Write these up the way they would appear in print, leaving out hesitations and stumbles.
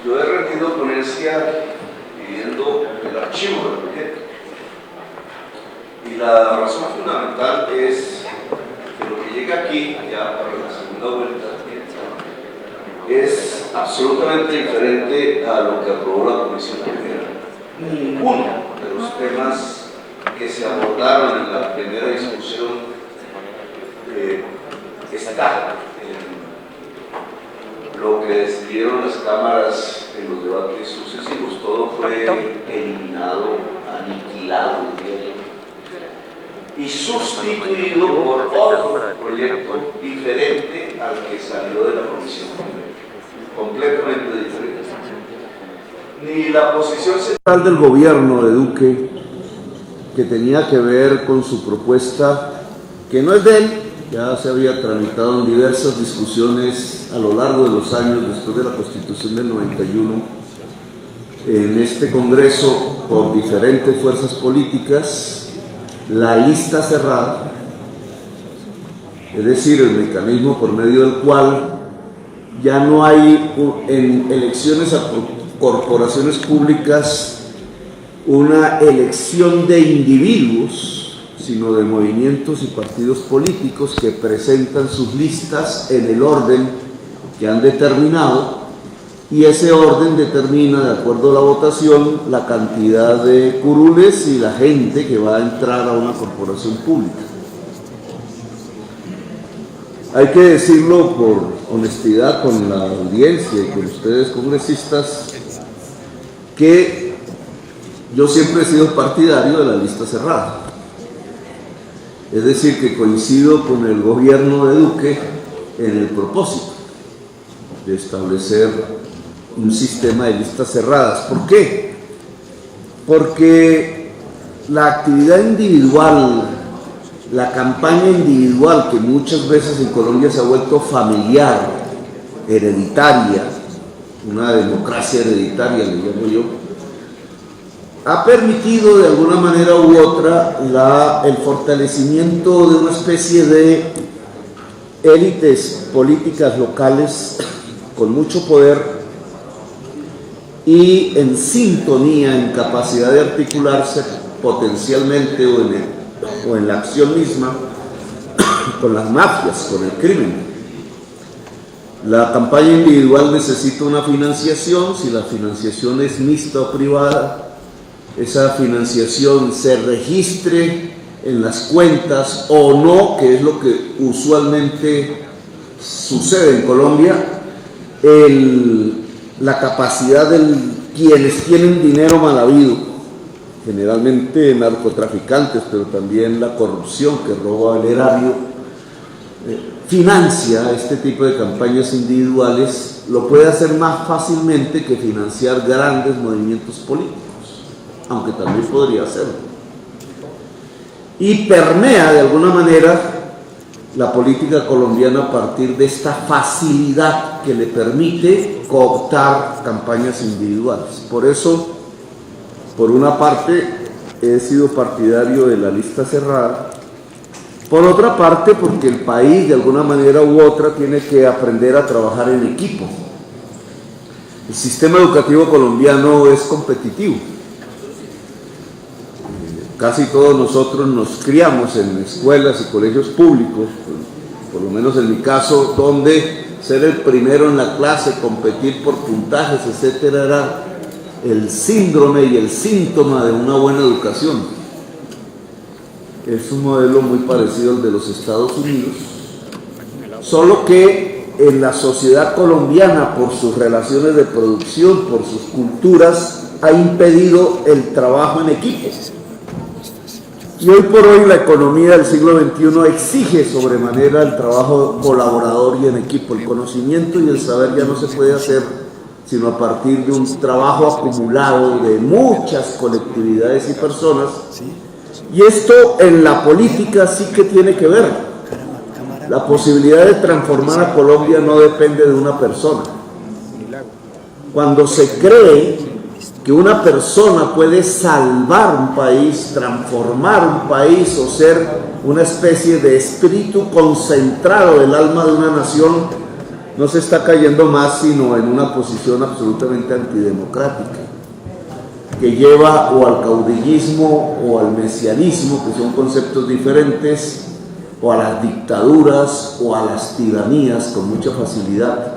Yo he rendido ponencia pidiendo el archivo del proyecto. Y la razón fundamental es que lo que llega aquí, ya para la segunda vuelta, es absolutamente diferente a lo que aprobó la Comisión Primera. Ninguno de los temas que se abordaron en la primera discusión está en lo que decidieron las cámaras en los debates sucesivos. Todo fue eliminado, aniquilado, y sustituido por otro proyecto diferente al que salió de la Comisión Primera, completamente diferente. Ni la posición central del gobierno de Duque, que tenía que ver con su propuesta, que no es de él, ya se había tramitado en diversas discusiones a lo largo de los años después de la Constitución del 91 en este Congreso por diferentes fuerzas políticas, la lista cerrada, es decir, el mecanismo por medio del cual ya no hay en elecciones a corporaciones públicas una elección de individuos, sino de movimientos y partidos políticos que presentan sus listas en el orden que han determinado, y ese orden determina, de acuerdo a la votación, la cantidad de curules y la gente que va a entrar a una corporación pública. Hay que decirlo por honestidad con la audiencia y con ustedes congresistas, que yo siempre he sido partidario de la lista cerrada. Es decir, que coincido con el gobierno de Duque en el propósito de establecer un sistema de listas cerradas. ¿Por qué? Porque la actividad individual, la campaña individual, que muchas veces en Colombia se ha vuelto familiar, hereditaria, una democracia hereditaria, le llamo yo, ha permitido de alguna manera u otra el fortalecimiento de una especie de élites políticas locales con mucho poder y en sintonía, en capacidad de articularse potencialmente o en la acción misma con las mafias, con el crimen. La campaña individual necesita una financiación. Si la financiación es mixta o privada, esa financiación se registre en las cuentas o no, que es lo que usualmente sucede en Colombia. La capacidad de quienes tienen dinero mal habido, generalmente narcotraficantes, pero también la corrupción que roba el erario, financia este tipo de campañas individuales, lo puede hacer más fácilmente que financiar grandes movimientos políticos, aunque también podría hacerlo. Y permea de alguna manera la política colombiana a partir de esta facilidad que le permite cooptar campañas individuales. Por eso, por una parte, he sido partidario de la lista cerrada. Por otra parte, porque el país, de alguna manera u otra, tiene que aprender a trabajar en equipo. El sistema educativo colombiano es competitivo. Casi todos nosotros nos criamos en escuelas y colegios públicos, por lo menos en mi caso, donde ser el primero en la clase, competir por puntajes, etcétera, era el síndrome y el síntoma de una buena educación. Es un modelo muy parecido al de los Estados Unidos, solo que en la sociedad colombiana, por sus relaciones de producción, por sus culturas, ha impedido el trabajo en equipo. Y hoy por hoy la economía del siglo XXI exige sobremanera el trabajo colaborador y en equipo. El conocimiento y el saber ya no se puede hacer sino a partir de un trabajo acumulado de muchas colectividades y personas. Y esto en la política sí que tiene que ver. La posibilidad de transformar a Colombia no depende de una persona. Cuando se cree que una persona puede salvar un país, transformar un país o ser una especie de espíritu concentrado del alma de una nación, no se está cayendo más sino en una posición absolutamente antidemocrática, que lleva o al caudillismo o al mesianismo, que son conceptos diferentes, o a las dictaduras o a las tiranías con mucha facilidad.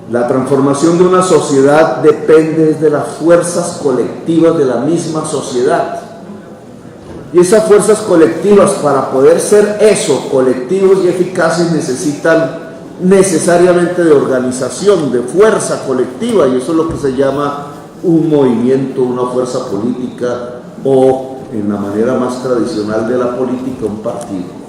La transformación de una sociedad depende de las fuerzas colectivas de la misma sociedad. Y esas fuerzas colectivas, para poder ser eso, colectivos y eficaces, necesitan necesariamente de organización, de fuerza colectiva, y eso es lo que se llama un movimiento, una fuerza política, o en la manera más tradicional de la política, un partido.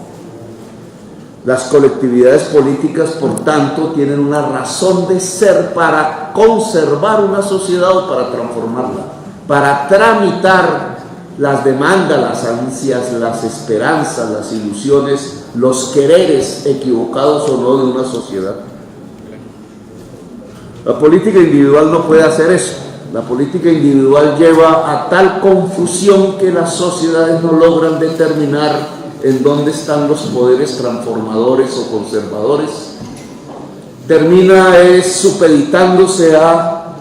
Las colectividades políticas, por tanto, tienen una razón de ser para conservar una sociedad o para transformarla, para tramitar las demandas, las ansias, las esperanzas, las ilusiones, los quereres equivocados o no de una sociedad. La política individual no puede hacer eso. La política individual lleva a tal confusión que las sociedades no logran determinar en dónde están los poderes transformadores o conservadores. Termina supeditándose a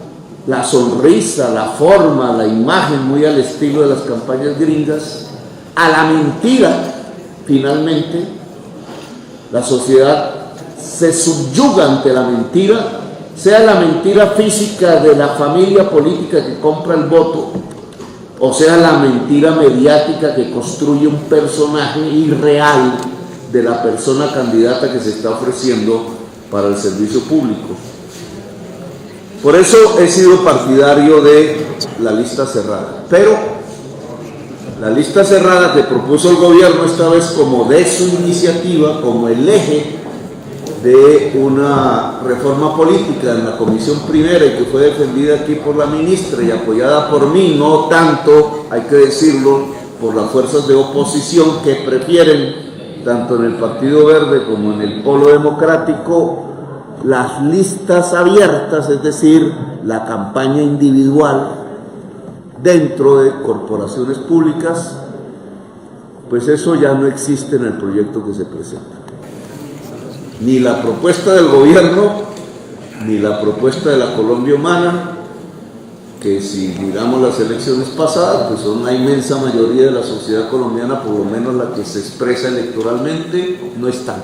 la sonrisa, la forma, la imagen, muy al estilo de las campañas gringas, a la mentira. Finalmente, la sociedad se subyuga ante la mentira, sea la mentira física de la familia política que compra el voto, o sea la mentira mediática que construye un personaje irreal de la persona candidata que se está ofreciendo para el servicio público. Por eso he sido partidario de la lista cerrada, pero la lista cerrada que propuso el gobierno esta vez como de su iniciativa, como el eje de una reforma política en la Comisión Primera y que fue defendida aquí por la ministra y apoyada por mí, no tanto, hay que decirlo, por las fuerzas de oposición que prefieren, tanto en el Partido Verde como en el Polo Democrático, las listas abiertas, es decir, la campaña individual dentro de corporaciones públicas, pues eso ya no existe en el proyecto que se presenta. Ni la propuesta del gobierno, ni la propuesta de la Colombia Humana, que si miramos las elecciones pasadas, pues son una inmensa mayoría de la sociedad colombiana, por lo menos la que se expresa electoralmente, no están.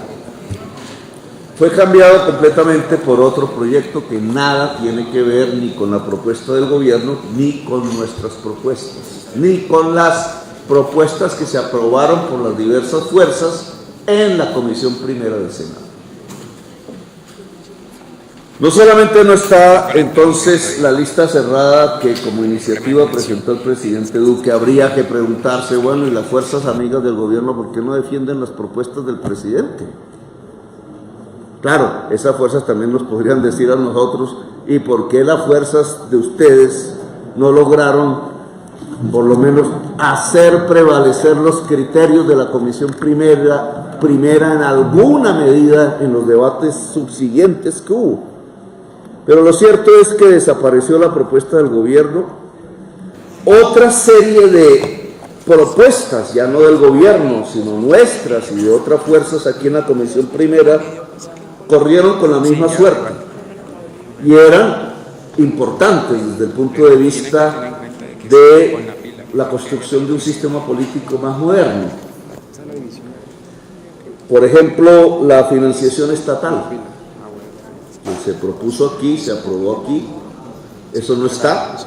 Fue cambiado completamente por otro proyecto que nada tiene que ver ni con la propuesta del gobierno, ni con nuestras propuestas, ni con las propuestas que se aprobaron por las diversas fuerzas en la Comisión Primera del Senado. No solamente no está entonces la lista cerrada que como iniciativa presentó el presidente Duque, habría que preguntarse, bueno, ¿y las fuerzas amigas del gobierno por qué no defienden las propuestas del presidente? Claro, esas fuerzas también nos podrían decir a nosotros, ¿y por qué las fuerzas de ustedes no lograron por lo menos hacer prevalecer los criterios de la Comisión Primera en alguna medida en los debates subsiguientes que hubo? Pero lo cierto es que desapareció la propuesta del gobierno. Otra serie de propuestas, ya no del gobierno, sino nuestras y de otras fuerzas aquí en la Comisión Primera, corrieron con la misma suerte y eran importantes desde el punto de vista de la construcción de un sistema político más moderno. Por ejemplo, la financiación estatal, que se propuso aquí, se aprobó aquí, eso no está.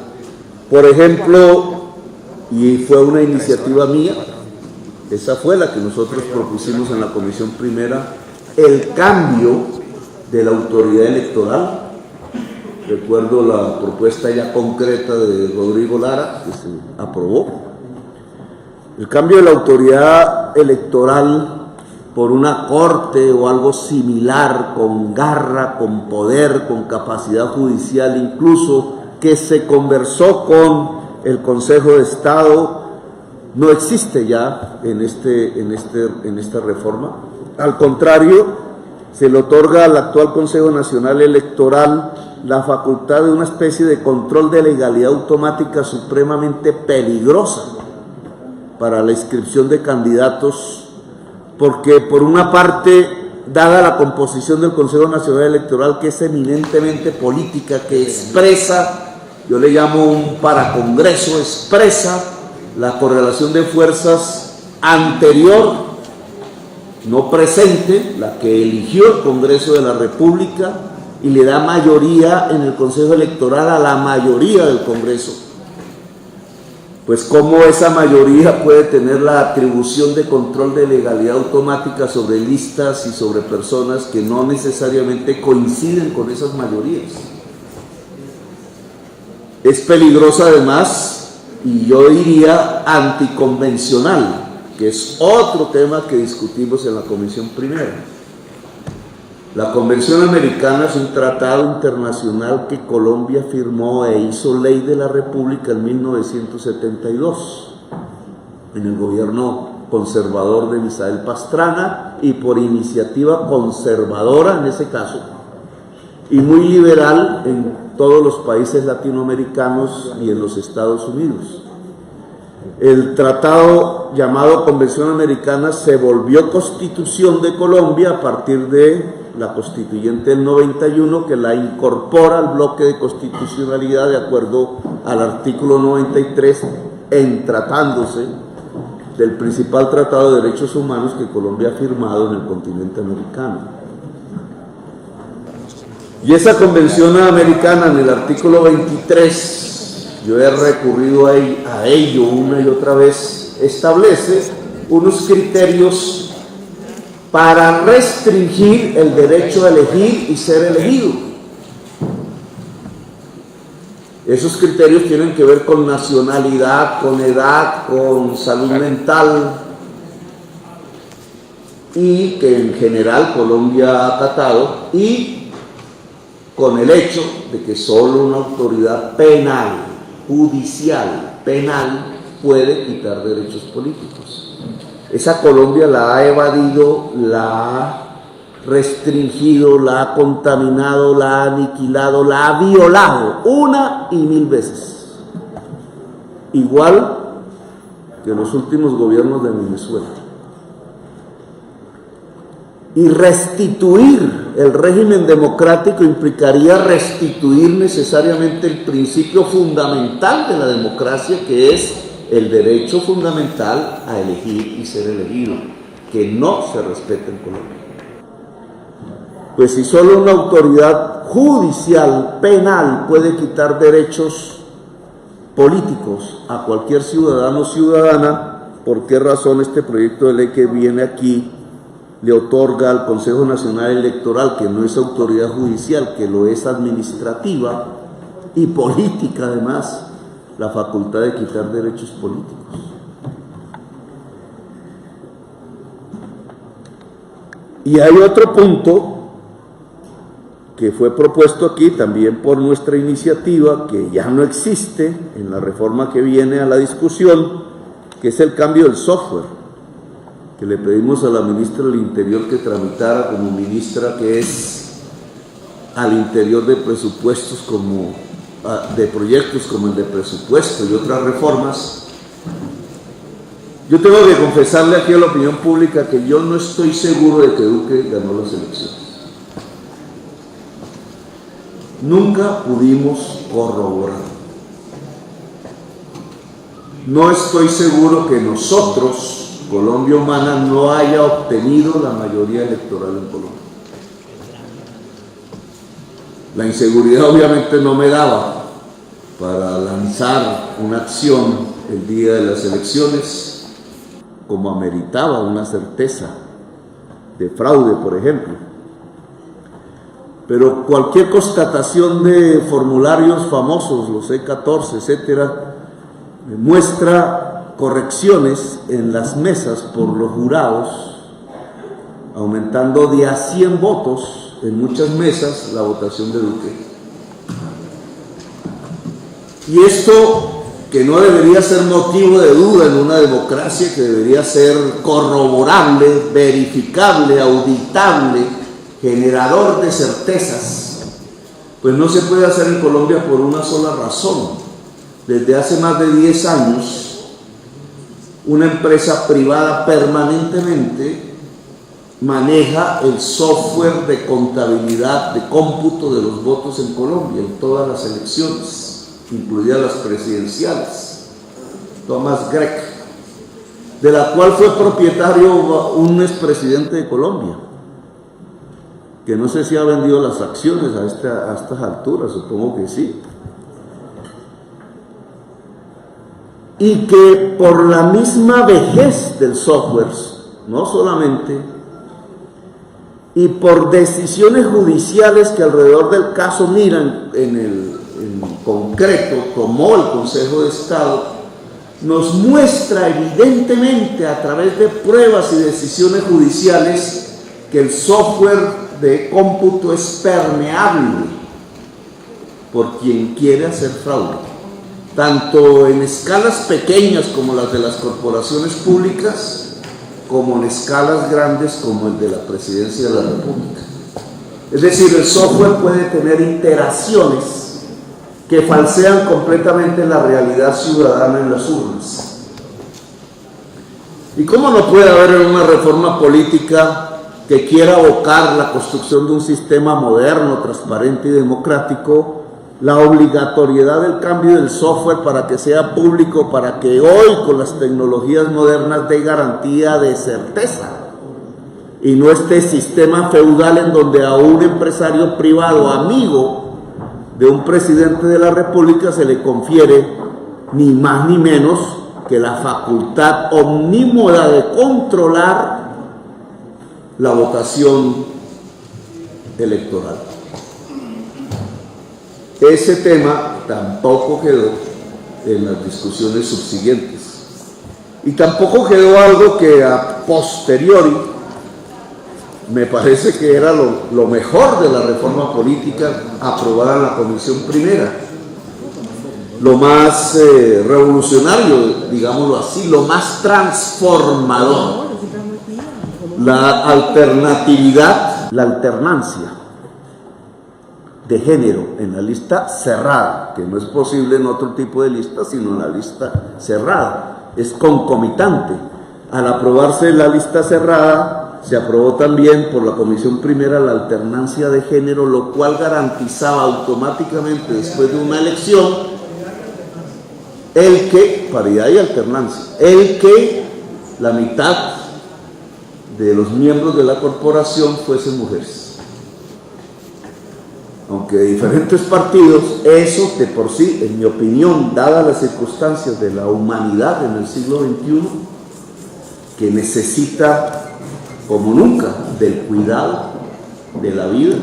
Por ejemplo, y fue una iniciativa mía, esa fue la que nosotros propusimos en la Comisión Primera, el cambio de la autoridad electoral. Recuerdo la propuesta ya concreta de Rodrigo Lara, que se aprobó. El cambio de la autoridad electoral por una corte o algo similar, con garra, con poder, con capacidad judicial incluso, que se conversó con el Consejo de Estado, no existe ya en esta reforma. Al contrario, se le otorga al actual Consejo Nacional Electoral la facultad de una especie de control de legalidad automática supremamente peligrosa para la inscripción de candidatos, porque por una parte dada la composición del Consejo Nacional Electoral, que es eminentemente política, que expresa, yo le llamo un paracongreso, expresa la correlación de fuerzas anterior, no presente, la que eligió el Congreso de la República, y le da mayoría en el Consejo Electoral a la mayoría del Congreso. Pues cómo esa mayoría puede tener la atribución de control de legalidad automática sobre listas y sobre personas que no necesariamente coinciden con esas mayorías. Es peligroso además, y yo diría anticonvencional, que es otro tema que discutimos en la Comisión Primera. La Convención Americana es un tratado internacional que Colombia firmó e hizo ley de la República en 1972, en el gobierno conservador de Misael Pastrana, y por iniciativa conservadora en ese caso, y muy liberal en todos los países latinoamericanos y en los Estados Unidos. El tratado llamado Convención Americana se volvió Constitución de Colombia a partir de la Constituyente del 91, que la incorpora al bloque de constitucionalidad de acuerdo al artículo 93, en tratándose del principal tratado de derechos humanos que Colombia ha firmado en el continente americano. Y esa Convención Americana, en el artículo 23, yo he recurrido a ello una y otra vez, establece unos criterios para restringir el derecho a elegir y ser elegido. Esos criterios tienen que ver con nacionalidad, con edad, con salud mental, y que en general Colombia ha acatado, y con el hecho de que solo una autoridad penal, judicial, penal, puede quitar derechos políticos. Esa Colombia la ha evadido, la ha restringido, la ha contaminado, la ha aniquilado, la ha violado una y mil veces. Igual que los últimos gobiernos de Venezuela. Y restituir el régimen democrático implicaría restituir necesariamente el principio fundamental de la democracia, que es el derecho fundamental a elegir y ser elegido, que no se respeta en Colombia. Pues si solo una autoridad judicial, penal, puede quitar derechos políticos a cualquier ciudadano o ciudadana, ¿por qué razón este proyecto de ley que viene aquí le otorga al Consejo Nacional Electoral, que no es autoridad judicial, que lo es administrativa y política además, la facultad de quitar derechos políticos? Y hay otro punto que fue propuesto aquí también por nuestra iniciativa, que ya no existe en la reforma que viene a la discusión, que es el cambio del software, que le pedimos a la ministra del Interior que tramitara como ministra, que es al interior de presupuestos como de proyectos como el de presupuesto y otras reformas. Yo tengo que confesarle aquí a la opinión pública que yo no estoy seguro de que Duque ganó las elecciones. Nunca pudimos corroborar. No estoy seguro que nosotros, Colombia Humana, no haya obtenido la mayoría electoral en Colombia. La inseguridad obviamente no me daba para lanzar una acción el día de las elecciones como ameritaba una certeza de fraude, por ejemplo. Pero cualquier constatación de formularios famosos, los E14, etcétera, muestra correcciones en las mesas por los jurados, aumentando de a 100 votos en muchas mesas la votación de Duque. Y esto, que no debería ser motivo de duda en una democracia, que debería ser corroborable, verificable, auditable, generador de certezas, pues no se puede hacer en Colombia por una sola razón. Desde hace más de 10 años, una empresa privada permanentemente maneja el software de contabilidad, de cómputo de los votos en Colombia, en todas las elecciones, incluidas las presidenciales, Thomas Gregg, de la cual fue propietario un expresidente de Colombia, que no sé si ha vendido las acciones a estas alturas, supongo que sí. Y que por la misma vejez del software, no solamente, y por decisiones judiciales que alrededor del caso Miran en concreto tomó el Consejo de Estado, nos muestra evidentemente a través de pruebas y decisiones judiciales que el software de cómputo es permeable por quien quiere hacer fraude, tanto en escalas pequeñas como las de las corporaciones públicas, como en escalas grandes como el de la Presidencia de la República. Es decir, el software puede tener iteraciones que falsean completamente la realidad ciudadana en las urnas. ¿Y cómo no puede haber una reforma política que quiera abocar la construcción de un sistema moderno, transparente y democrático, la obligatoriedad del cambio del software para que sea público, para que hoy con las tecnologías modernas dé garantía de certeza y no este sistema feudal en donde a un empresario privado amigo de un presidente de la República se le confiere ni más ni menos que la facultad omnímoda de controlar la votación electoral? Ese tema tampoco quedó en las discusiones subsiguientes. Y tampoco quedó algo que a posteriori me parece que era lo mejor de la reforma política aprobada en la Comisión Primera. Lo más revolucionario, digámoslo así, lo más transformador. La alternatividad, la alternancia de género en la lista cerrada, que no es posible en otro tipo de lista, sino en la lista cerrada. Es concomitante. Al aprobarse la lista cerrada, se aprobó también por la Comisión Primera la alternancia de género, lo cual garantizaba automáticamente después de una elección el que, paridad y alternancia, el que la mitad de los miembros de la corporación fuesen mujeres. Aunque de diferentes partidos, eso de por sí, en mi opinión, dadas las circunstancias de la humanidad en el siglo XXI, que necesita como nunca del cuidado de la vida,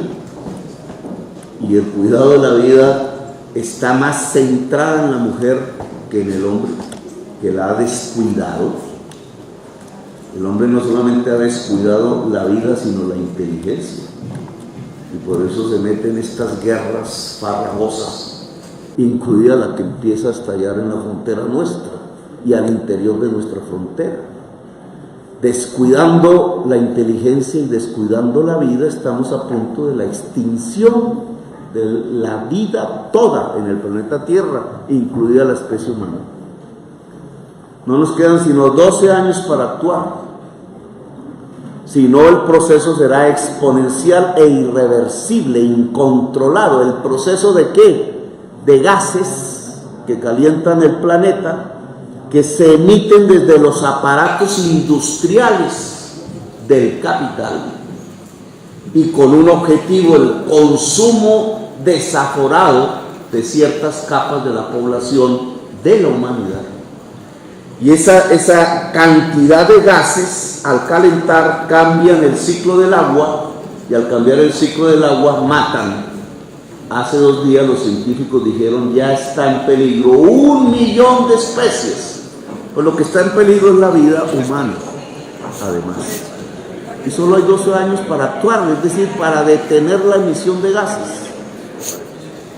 y el cuidado de la vida está más centrada en la mujer que en el hombre, que la ha descuidado. El hombre no solamente ha descuidado la vida, sino la inteligencia, y por eso se meten estas guerras farragosas, incluida la que empieza a estallar en la frontera nuestra y al interior de nuestra frontera. Descuidando la inteligencia y descuidando la vida, estamos a punto de la extinción de la vida toda en el planeta Tierra, incluida la especie humana. No nos quedan sino 12 años para actuar. Si no, el proceso será exponencial e irreversible, incontrolado. ¿El proceso de qué? De gases que calientan el planeta, que se emiten desde los aparatos industriales del capital y con un objetivo, el consumo desaforado de ciertas capas de la población de la humanidad. Y esa cantidad de gases, al calentar, cambian el ciclo del agua, y al cambiar el ciclo del agua matan. Hace 2 días los científicos dijeron ya está en peligro 1 millón de especies. Pues lo que está en peligro es la vida humana, además. Y solo hay 12 años para actuar, es decir, para detener la emisión de gases,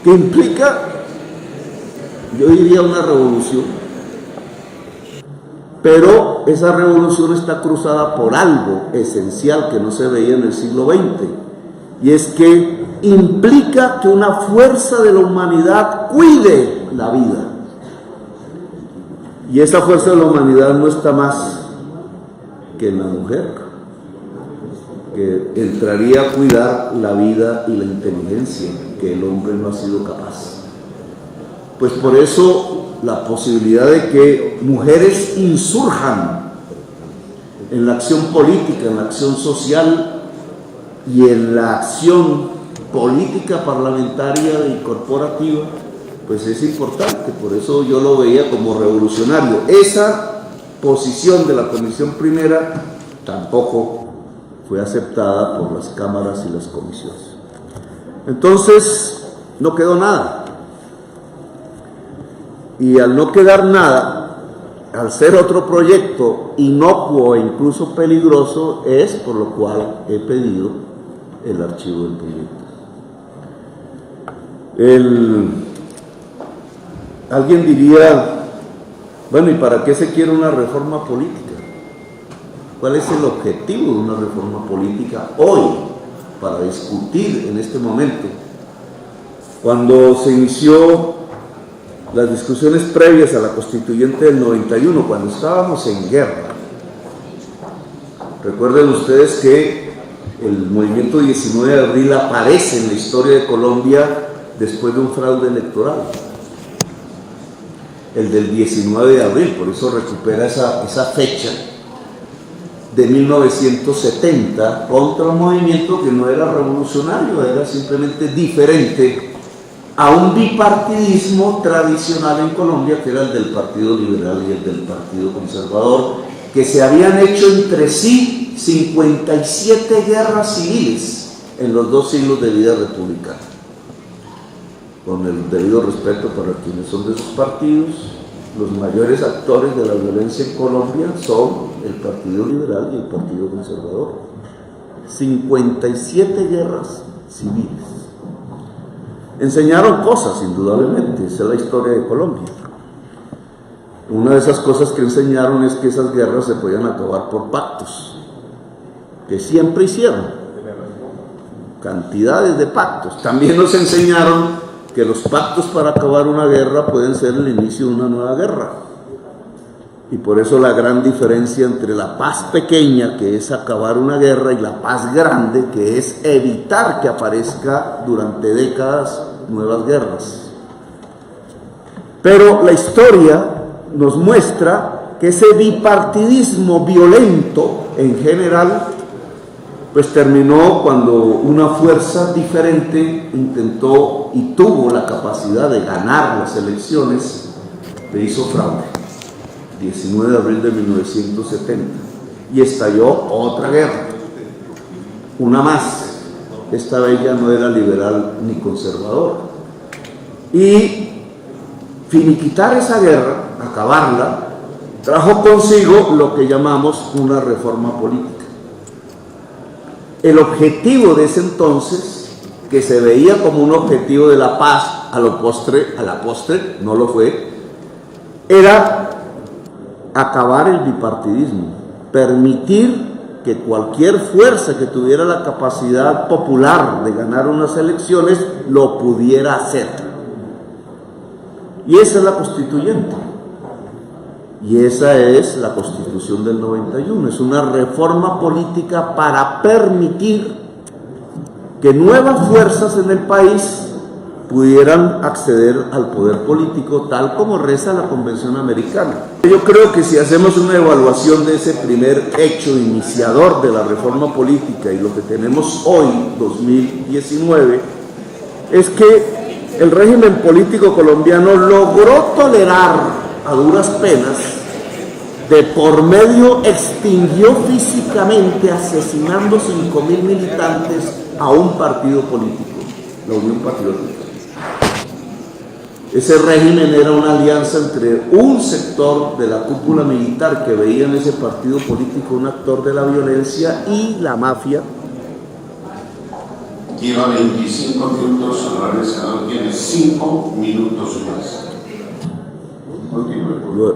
que implica, yo diría, una revolución. Pero esa revolución está cruzada por algo esencial que no se veía en el siglo XX, y es que implica que una fuerza de la humanidad cuide la vida. Y esa fuerza de la humanidad no está más que en la mujer. que entraría a cuidar la vida y la inteligencia que el hombre no ha sido capaz. Pues por eso la posibilidad de que mujeres insurjan en la acción política, en la acción social y en la acción política parlamentaria y corporativa, pues es importante. Por eso yo lo veía como revolucionario. Esa posición de la Comisión Primera tampoco fue aceptada por las cámaras y las comisiones. Entonces no quedó nada. Y al no quedar nada, al ser otro proyecto inocuo e incluso peligroso, es por lo cual he pedido el archivo del proyecto. Alguien diría, bueno, ¿y para qué se quiere una reforma política? ¿Cuál es el objetivo de una reforma política hoy, para discutir en este momento? Cuando se inició las discusiones previas a la constituyente del 91, cuando estábamos en guerra, recuerden ustedes que el movimiento 19 de abril aparece en la historia de Colombia después de un fraude electoral, el del 19 de abril, por eso recupera esa fecha de 1970 contra un movimiento que no era revolucionario, era simplemente diferente a un bipartidismo tradicional en Colombia, que era el del Partido Liberal y el del Partido Conservador, que se habían hecho entre sí 57 guerras civiles en los 2 siglos de vida republicana. Con el debido respeto para quienes son de esos partidos, los mayores actores de la violencia en Colombia son el Partido Liberal y el Partido Conservador. 57 guerras civiles. Enseñaron cosas, indudablemente, esa es la historia de Colombia. Una de esas cosas que enseñaron es que esas guerras se podían acabar por pactos, que siempre hicieron, cantidades de pactos. También nos enseñaron que los pactos para acabar una guerra pueden ser el inicio de una nueva guerra. Y por eso la gran diferencia entre la paz pequeña, que es acabar una guerra, y la paz grande, que es evitar que aparezca durante décadas nuevas guerras. Pero la historia nos muestra que ese bipartidismo violento en general pues terminó cuando una fuerza diferente intentó y tuvo la capacidad de ganar las elecciones, le hizo fraude, 19 de abril de 1970, y estalló otra guerra, una más. Esta vez ya no era liberal ni conservador. Y finiquitar esa guerra, acabarla, trajo consigo lo que llamamos una reforma política. El objetivo de ese entonces, que se veía como un objetivo de la paz, a la postre no lo fue, era acabar el bipartidismo, permitir que cualquier fuerza que tuviera la capacidad popular de ganar unas elecciones lo pudiera hacer. Y esa es la constituyente. Y esa es la Constitución del 91, es una reforma política para permitir que nuevas fuerzas en el país pudieran acceder al poder político, tal como reza la Convención Americana. Yo creo que si hacemos una evaluación de ese primer hecho iniciador de la reforma política y lo que tenemos hoy, 2019, es que el régimen político colombiano logró tolerar a duras penas, de por medio extinguió físicamente, asesinando 5.000 militantes, a un partido político, la Unión Patriótica. Ese régimen era una alianza entre un sector de la cúpula militar que veía en ese partido político un actor de la violencia y la mafia. Lleva 25 minutos, ahora tiene 5 minutos más.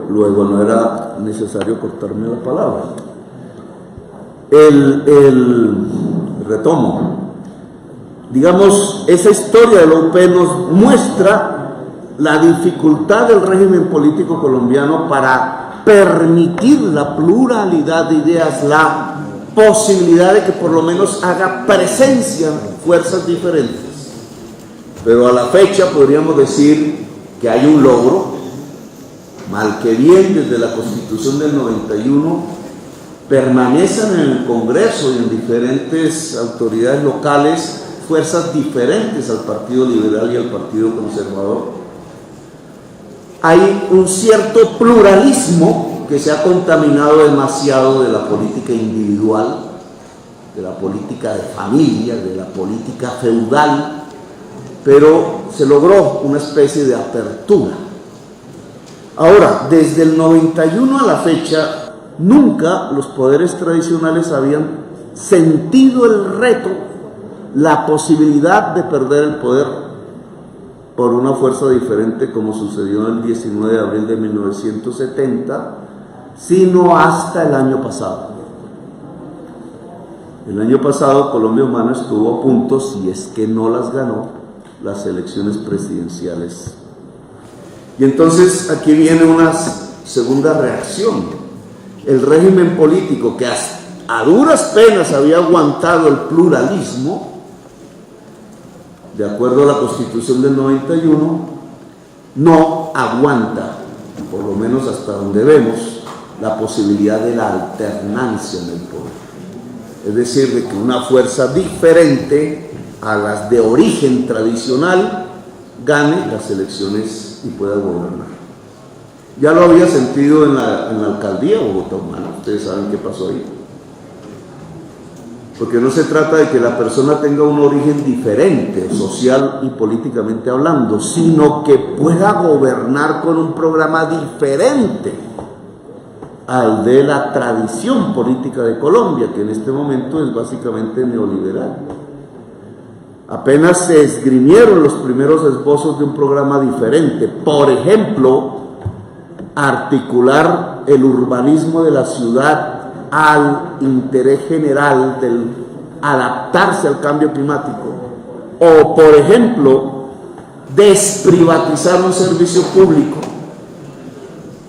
Luego no era necesario cortarme la palabra. Retomo. Digamos, esa historia de la UP nos muestra la dificultad del régimen político colombiano para permitir la pluralidad de ideas, la posibilidad de que por lo menos haga presencia fuerzas diferentes. Pero a la fecha podríamos decir que hay un logro, mal que bien, desde la Constitución del 91, permanecen en el Congreso y en diferentes autoridades locales fuerzas diferentes al Partido Liberal y al Partido Conservador. Hay un cierto pluralismo que se ha contaminado demasiado de la política individual, de la política de familia, de la política feudal, pero se logró una especie de apertura. Ahora, desde el 91 a la fecha, nunca los poderes tradicionales habían sentido el reto, la posibilidad de perder el poder por una fuerza diferente, como sucedió el 19 de abril de 1970, sino hasta el año pasado. El año pasado Colombia Humana estuvo a punto, si es que no las ganó, las elecciones presidenciales. Y entonces aquí viene una segunda reacción. El régimen político que a duras penas había aguantado el pluralismo, de acuerdo a la Constitución del 91, no aguanta, por lo menos hasta donde vemos, la posibilidad de la alternancia en el poder. Es decir, de que una fuerza diferente a las de origen tradicional gane las elecciones y pueda gobernar. Ya lo había sentido en la alcaldía de Bogotá Humana, ustedes saben qué pasó ahí. Porque no se trata de que la persona tenga un origen diferente, social y políticamente hablando, sino que pueda gobernar con un programa diferente al de la tradición política de Colombia, que en este momento es básicamente neoliberal. Apenas se esgrimieron los primeros esbozos de un programa diferente. Por ejemplo, articular el urbanismo de la ciudad al interés general del adaptarse al cambio climático, o por ejemplo desprivatizar un servicio público.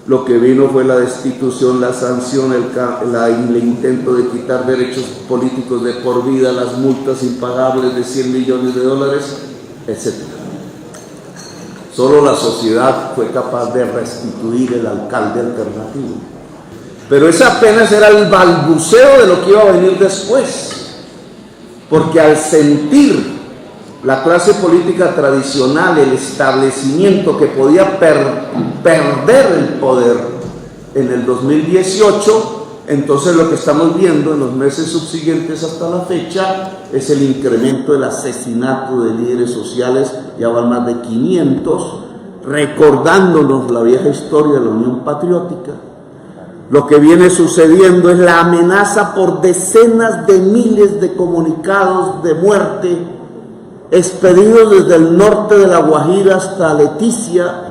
Lo que vino fue la destitución, la sanción, el intento de quitar derechos políticos de por vida, las multas impagables de $100 millones, etc. Solo la sociedad fue capaz de restituir el alcalde alternativo. Pero ese apenas era el balbuceo de lo que iba a venir después, porque al sentir la clase política tradicional el establecimiento que podía perder el poder en el 2018, entonces lo que estamos viendo en los meses subsiguientes hasta la fecha es el incremento del asesinato de líderes sociales. Ya van más de 500, recordándonos la vieja historia de la Unión Patriótica. Lo que viene sucediendo es la amenaza por decenas de miles de comunicados de muerte expedidos desde el norte de La Guajira hasta Leticia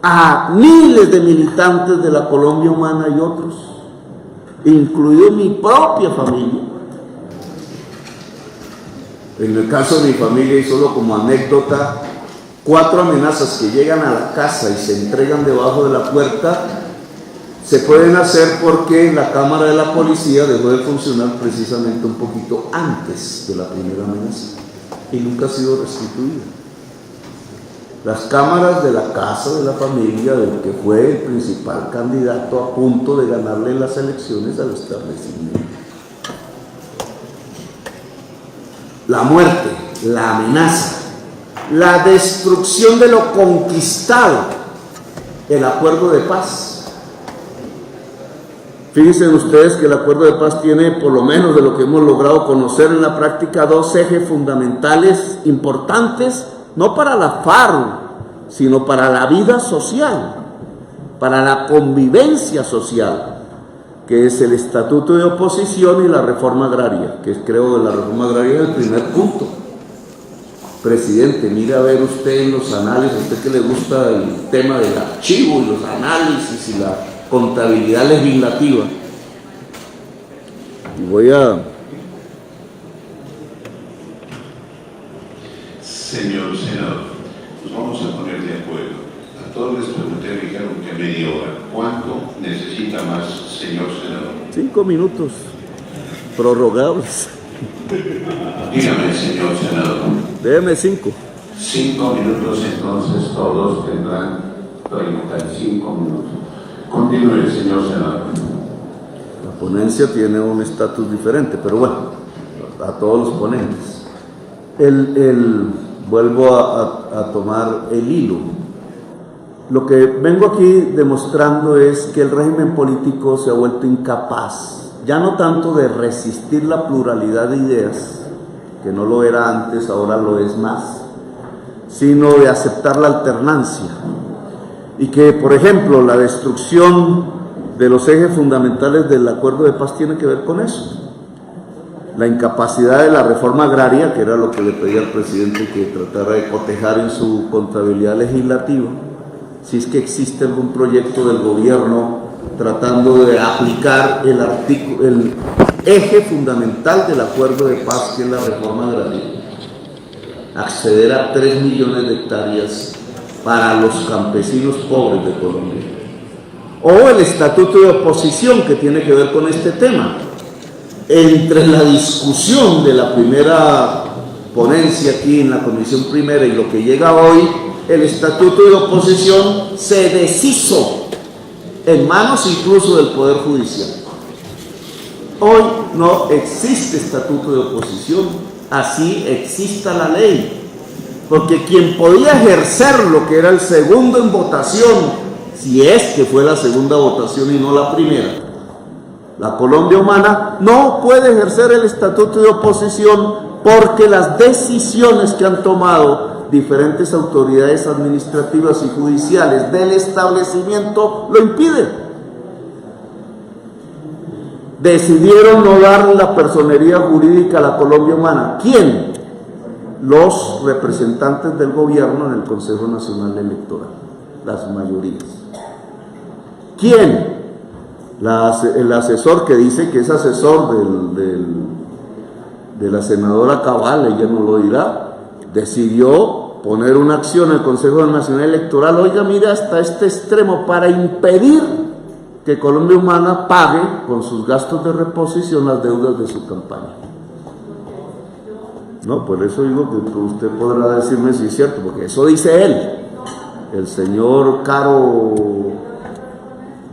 a miles de militantes de la Colombia Humana y otros, incluido mi propia familia. En el caso de mi familia, y solo como anécdota, 4 amenazas que llegan a la casa y se entregan debajo de la puerta se pueden hacer porque la cámara de la policía dejó de funcionar precisamente un poquito antes de la primera amenaza y nunca ha sido restituida. Las cámaras de la casa de la familia del que fue el principal candidato a punto de ganarle las elecciones al establecimiento. La muerte, la amenaza, la destrucción de lo conquistado, el acuerdo de paz. Fíjense ustedes que el acuerdo de paz tiene, por lo menos de lo que hemos logrado conocer en la práctica, 2 ejes fundamentales importantes, no para la FARC, sino para la vida social, para la convivencia social, que es el estatuto de oposición y la reforma agraria, que creo que la reforma agraria es el primer punto. Presidente, mire a ver usted en los análisis, a usted que le gusta el tema del archivo y los análisis y la contabilidad legislativa. Y voy a... Señor senador, nos vamos a poner de acuerdo. A todos les pregunté, me dijeron que media hora. ¿Cuánto necesita más, señor senador? 5 minutos. Prorrogables. Dígame, señor senador. Déjeme 5. 5 minutos, entonces todos tendrán 35 minutos. Continúe, señor senador. La ponencia tiene un estatus diferente, pero bueno, a todos los ponentes. Vuelvo a tomar el hilo. Lo que vengo aquí demostrando es que el régimen político se ha vuelto incapaz, ya no tanto de resistir la pluralidad de ideas, que no lo era antes, ahora lo es más, sino de aceptar la alternancia. Y que, por ejemplo, la destrucción de los ejes fundamentales del acuerdo de paz tiene que ver con eso. La incapacidad de la reforma agraria, que era lo que le pedía al presidente que tratara de cotejar en su contabilidad legislativa, si es que existe algún proyecto del gobierno tratando de aplicar el eje fundamental del acuerdo de paz, que es la reforma agraria, acceder a 3 millones de hectáreas para los campesinos pobres de Colombia, o el estatuto de oposición, que tiene que ver con este tema. Entre la discusión de la primera ponencia aquí en la comisión primera y lo que llega hoy, el estatuto de oposición se deshizo en manos incluso del Poder Judicial. Hoy no existe estatuto de oposición, así exista la ley, porque quien podía ejercer lo que era el segundo en votación, si es que fue la segunda votación y no la primera, la Colombia Humana, no puede ejercer el estatuto de oposición porque las decisiones que han tomado diferentes autoridades administrativas y judiciales del establecimiento lo impiden. Decidieron no dar la personería jurídica a la Colombia Humana. ¿Quién? Los representantes del gobierno en el Consejo Nacional Electoral, las mayorías. ¿Quién? El asesor, que dice que es asesor de la senadora Cabal, ella no lo dirá, decidió poner una acción al Consejo Nacional Electoral, oiga, mira, hasta este extremo, para impedir que Colombia Humana pague con sus gastos de reposición las deudas de su campaña. No, por eso digo que usted podrá decirme si es cierto, porque eso dice él, el señor Caro.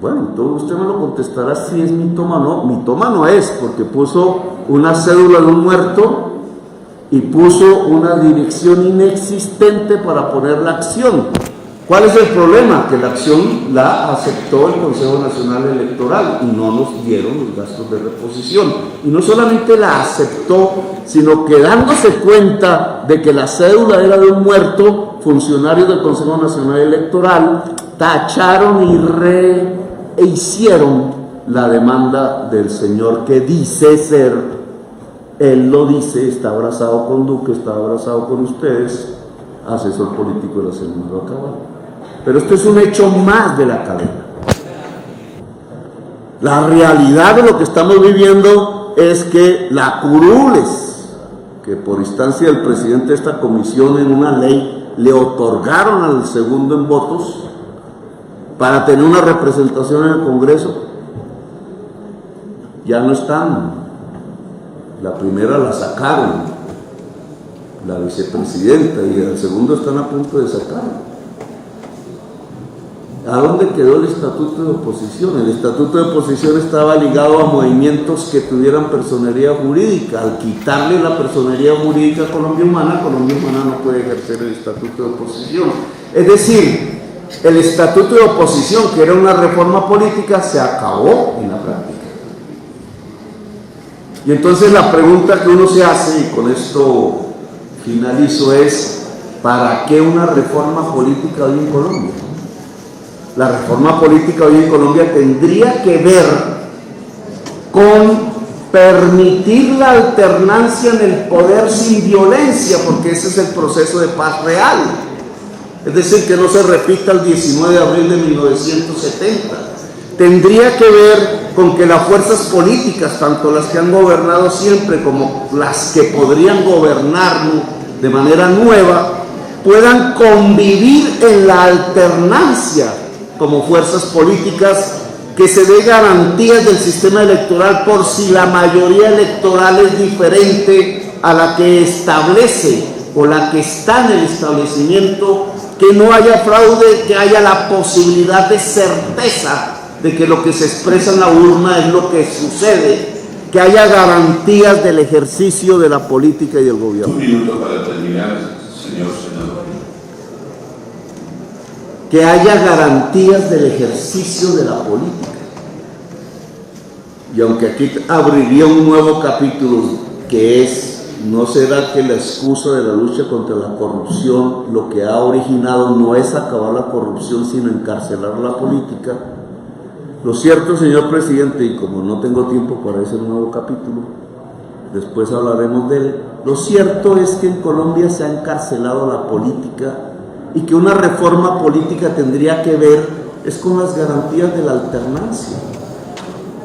Bueno, entonces usted me lo contestará si es mitómano. Mitómano es, porque puso una cédula de un muerto y puso una dirección inexistente para poner la acción. ¿Cuál es el problema? Que la acción la aceptó el Consejo Nacional Electoral y no nos dieron los gastos de reposición. Y no solamente la aceptó, sino que dándose cuenta de que la cédula era de un muerto, funcionarios del Consejo Nacional Electoral tacharon e hicieron la demanda del señor que dice ser, él lo dice, está abrazado con Duque, está abrazado con ustedes, asesor político de la senadora Cabal. Pero esto es un hecho más de la cadena. La realidad de lo que estamos viviendo es que la curules, que por instancia del presidente de esta comisión en una ley le otorgaron al segundo en votos, para tener una representación en el Congreso, ya no están. La primera la sacaron, la vicepresidenta, y el segundo están a punto de sacar. ¿A dónde quedó el estatuto de oposición? El estatuto de oposición estaba ligado a movimientos que tuvieran personería jurídica. Al quitarle la personería jurídica a Colombia Humana no puede ejercer el estatuto de oposición. Es decir, el estatuto de oposición, que era una reforma política, se acabó en la práctica. Y entonces la pregunta que uno se hace, y con esto finalizo, es ¿para qué una reforma política hoy en Colombia? La reforma política hoy en Colombia tendría que ver con permitir la alternancia en el poder sin violencia, porque ese es el proceso de paz real. Es decir, que no se repita el 19 de abril de 1970. Tendría que ver con que las fuerzas políticas, tanto las que han gobernado siempre como las que podrían gobernar de manera nueva, puedan convivir en la alternancia como fuerzas políticas que se dé garantías del sistema electoral por si la mayoría electoral es diferente a la que establece o la que está en el establecimiento, que no haya fraude, que haya la posibilidad de certeza de que lo que se expresa en la urna es lo que sucede, que haya garantías del ejercicio de la política y del gobierno. Un minuto para terminar, señor senador. Que haya garantías del ejercicio de la política. Y aunque aquí abriría un nuevo capítulo que es, ¿no será que la excusa de la lucha contra la corrupción lo que ha originado no es acabar la corrupción sino encarcelar la política? Lo cierto, señor presidente, y como no tengo tiempo para ese nuevo capítulo, después hablaremos de él, lo cierto es que en Colombia se ha encarcelado la política y que una reforma política tendría que ver es con las garantías de la alternancia,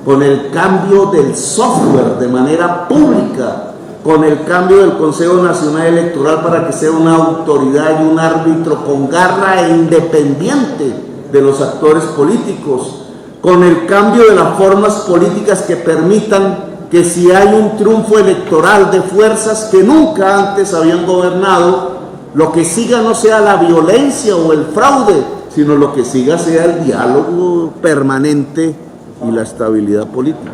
con el cambio del software de manera pública, con el cambio del Consejo Nacional Electoral para que sea una autoridad y un árbitro con garra e independiente de los actores políticos, con el cambio de las formas políticas que permitan que si hay un triunfo electoral de fuerzas que nunca antes habían gobernado, lo que siga no sea la violencia o el fraude, sino lo que siga sea el diálogo permanente y la estabilidad política.